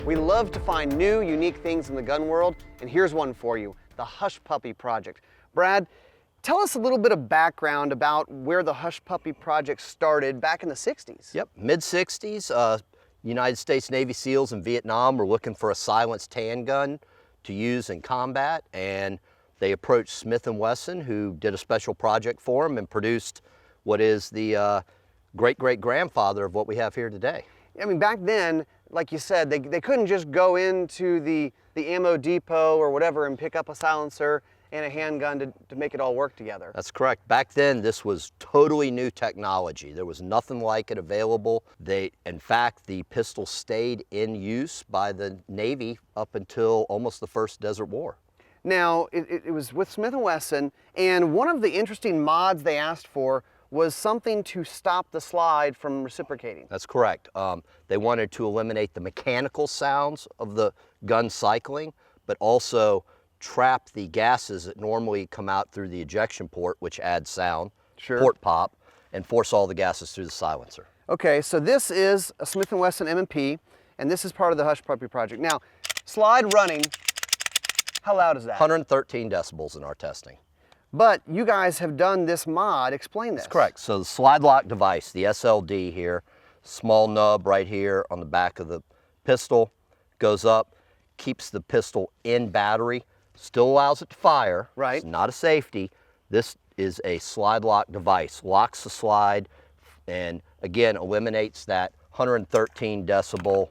We love to find new, unique things in the gun world, and here's one for you, the Hush Puppy Project. Brad, tell us a little bit of background about where the Hush Puppy Project started back in the 60s. Yep, mid-60s, United States Navy SEALs in Vietnam were looking for a silenced handgun to use in combat, and they approached Smith & Wesson, who did a special project for them and produced what is the great-great-grandfather of what we have here today. I mean, back then, like you said, they couldn't just go into the ammo depot or whatever and pick up a silencer and a handgun to make it all work together. That's correct. Back then, this was totally new technology. There was nothing like it available. In fact, the pistol stayed in use by the Navy up until almost the first Desert War. Now, it was with Smith & Wesson, and one of the interesting mods they asked for was something to stop the slide from reciprocating. That's correct. They wanted to eliminate the mechanical sounds of the gun cycling, but also trap the gases that normally come out through the ejection port, which adds sound, Sure. port pop, and force all the gases through the silencer. Okay, so this is a Smith & Wesson M&P, and this is part of the Hush Puppy Project. Now, slide running, how loud is that? 113 decibels in our testing. But you guys have done this mod. Explain this. That's correct. So the slide lock device, the SLD here, small nub right here on the back of the pistol, goes up, keeps the pistol in battery, still allows it to fire. Right. It's not a safety. This is a slide lock device. Locks the slide and again eliminates that 113 decibel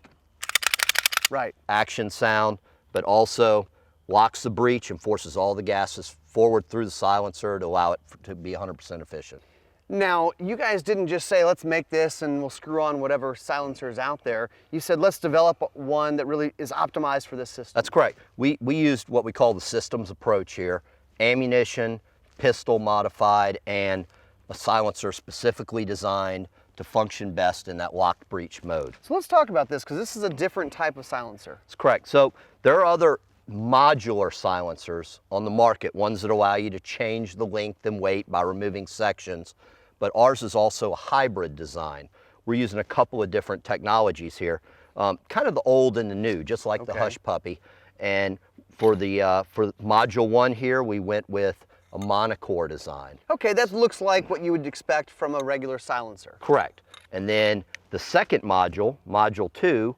Right. action sound, but also locks the breech and forces all the gases forward through the silencer to allow it to be 100% efficient. Now, you guys didn't just say, let's make this and we'll screw on whatever silencers out there. You said, let's develop one that really is optimized for this system. That's correct. We used what we call the systems approach here. Ammunition, pistol modified, and a silencer specifically designed to function best in that locked breech mode. So let's talk about this, because this is a different type of silencer. That's correct. So there are other modular silencers on the market, ones that allow you to change the length and weight by removing sections, but ours is also a hybrid design. We're using a couple of different technologies here, kind of the old and the new, just like the Hush Puppy. And for module 1 here, we went with a monocore design. Okay, that looks like what you would expect from a regular silencer. Correct. And then the second module, module 2,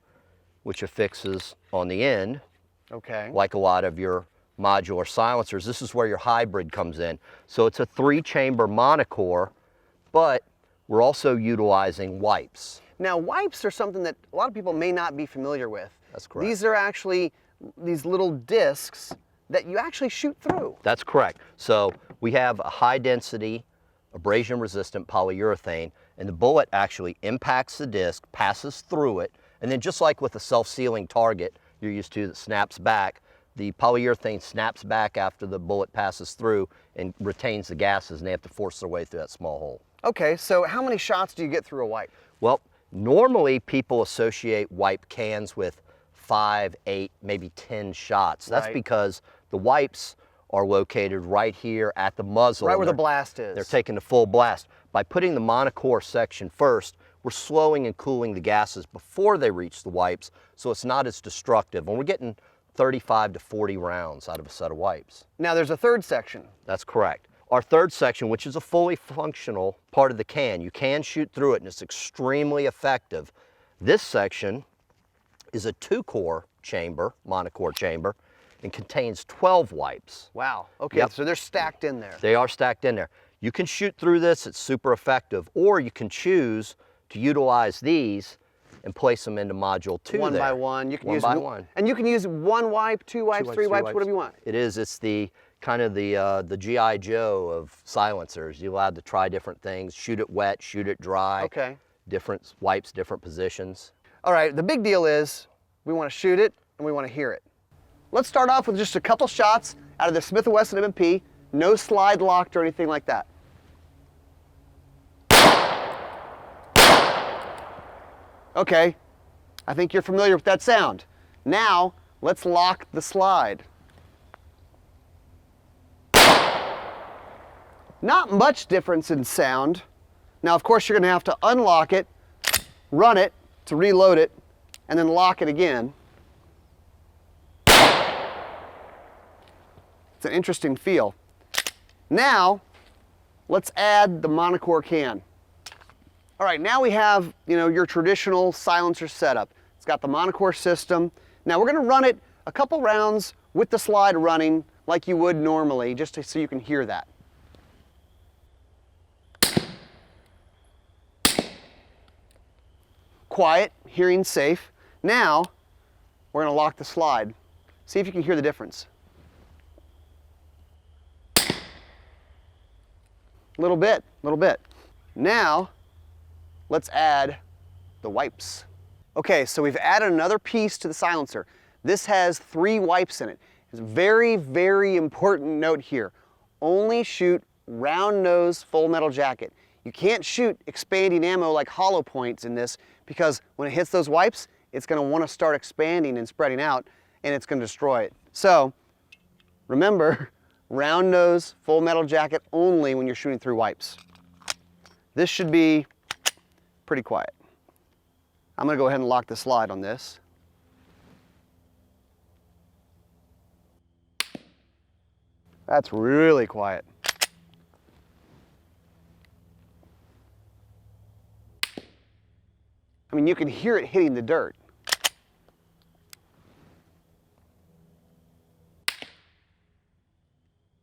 which affixes on the end, Okay. like a lot of your modular silencers, this is where your hybrid comes in. So it's a 3-chamber monocore, but we're also utilizing wipes. Now, wipes are something that a lot of people may not be familiar with. That's correct. These are actually these little discs that you actually shoot through. That's correct. So we have a high-density, abrasion-resistant polyurethane, and the bullet actually impacts the disc, passes through it, and then just like with a self-sealing target you're used to that snaps back, the polyurethane snaps back after the bullet passes through and retains the gases, and they have to force their way through that small hole. Okay, so how many shots do you get through a wipe? Well, normally people associate wipe cans with 5, 8, maybe 10 shots. That's Right. because the wipes are located right here at the muzzle. Right where the blast is. They're taking the full blast. By putting the monocore section first, we're slowing and cooling the gases before they reach the wipes, so it's not as destructive. And we're getting 35 to 40 rounds out of a set of wipes. Now there's a third section. That's correct. Our third section, which is a fully functional part of the can, you can shoot through it and it's extremely effective. This section is a 2-core chamber, monocore chamber, and contains 12 wipes. Wow, okay, Yep. so they're stacked in there. They are stacked in there. You can shoot through this, it's super effective, or you can choose to utilize these and place them into module 2 One there. by one. You can One use by one. And you can use 1 wipe, 2 wipes, 3 wipes, whatever you want. It is, it's the kind of the G.I. Joe of silencers. You're allowed to try different things, shoot it wet, shoot it dry. Okay. Different wipes, different positions. All right, the big deal is we want to shoot it and we want to hear it. Let's start off with just a couple shots out of the Smith & Wesson M&P, no slide locked or anything like that. Okay, I think you're familiar with that sound. Now, let's lock the slide. Not much difference in sound. Now, of course, you're going to have to unlock it, run it to reload it, and then lock it again. It's an interesting feel. Now, let's add the monocore can. All right, now we have, your traditional silencer setup. It's got the monocore system. Now we're gonna run it a couple rounds with the slide running like you would normally, just so you can hear that. Quiet, hearing safe. Now, we're gonna lock the slide. See if you can hear the difference. Little bit. Now, let's add the wipes. Okay, so we've added another piece to the silencer. This has 3 wipes in it. It's a very, very important note here. Only shoot round nose full metal jacket. You can't shoot expanding ammo like hollow points in this, because when it hits those wipes, it's gonna wanna start expanding and spreading out, and it's gonna destroy it. So, remember, round nose full metal jacket only when you're shooting through wipes. This should be pretty quiet. I'm gonna go ahead and lock the slide on this. That's really quiet. I mean, you can hear it hitting the dirt.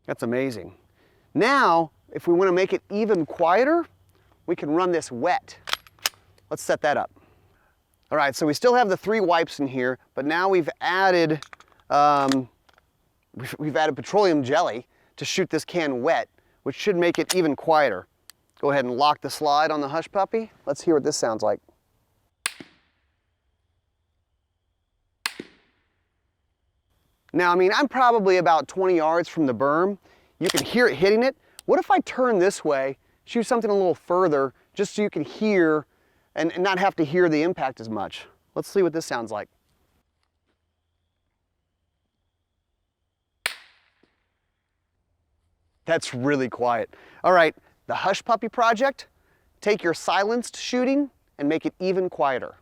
That's amazing. Now, if we want to make it even quieter, we can run this wet. Let's set that up. All right, so we still have the 3 wipes in here, but now we've added petroleum jelly to shoot this can wet, which should make it even quieter. Go ahead and lock the slide on the Hush Puppy. Let's hear what this sounds like. Now, I mean, I'm probably about 20 yards from the berm. You can hear it hitting it. What if I turn this way, shoot something a little further, just so you can hear and not have to hear the impact as much? Let's see what this sounds like. That's really quiet. All right, the Hush Puppy project, take your silenced shooting and make it even quieter.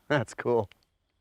That's cool.